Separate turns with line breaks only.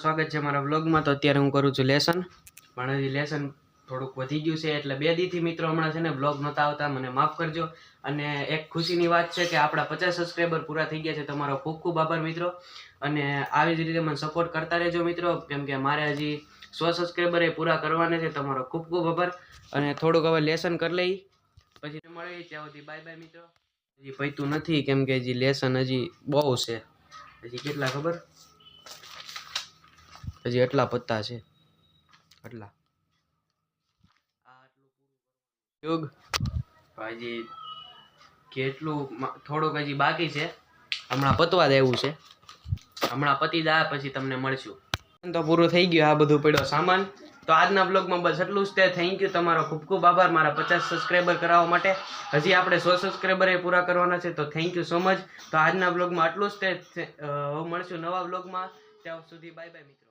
સ્વાગત છે મારા વ્લોગમાં। તો અત્યારે હું કરું છું લેસન, પણ હજી લેસન થોડુંક વધી ગયું છે એટલે 2 દીથી મિત્રો હમણાં છે ને વ્લોગ નહોતા આવતા, મને માફ કરજો। અને એક ખુશીની વાત છે કે આપણા 50 સબસ્ક્રાઈબર પૂરા થઈ ગયા છે। તમારો ખૂબ ખૂબ આભાર મિત્રો, અને આવી જ રીતે મને સપોર્ટ કરતા રહેજો મિત્રો, કેમ કે મારે હજી 100 સબસ્ક્રાઈબર એ પૂરા કરવાના છે। તમારો ખૂબ ખૂબ આભાર, અને થોડુંક હવે લેસન કરી લઈ પછી મળીએ, ત્યાં સુધી બાય બાય મિત્રો। હજી પૈતું નથી કેમ કે હજી લેસન હજી બહુ છે, હજી કેટલા ખબર, હજી એટલા પત્તા છે, એટલા યુગ હજી કેટલું થોડુંક હજી બાકી છે, હમણાં પતવા દેવું છે, હમણાં પતી જાય પછી તમને મળશું। તો પૂરું થઈ ગયું, આ બધું પડ્યો સામાન। તો આજના બ્લોગમાં બસ એટલું જ છે। થેન્ક યુ, તમારો ખૂબ ખૂબ આભાર મારા 50 સબસ્ક્રાઈબર કરાવવા માટે। હજી આપણે 100 સબસ્ક્રાઈબર એ પૂરા કરવાના છે, તો થેન્ક યુ સો મચ। તો આજના બ્લોગમાં આટલું જ છે, હવે મળશું નવા બ્લોગમાં, ત્યાં સુધી બાય બાય મિત્રો।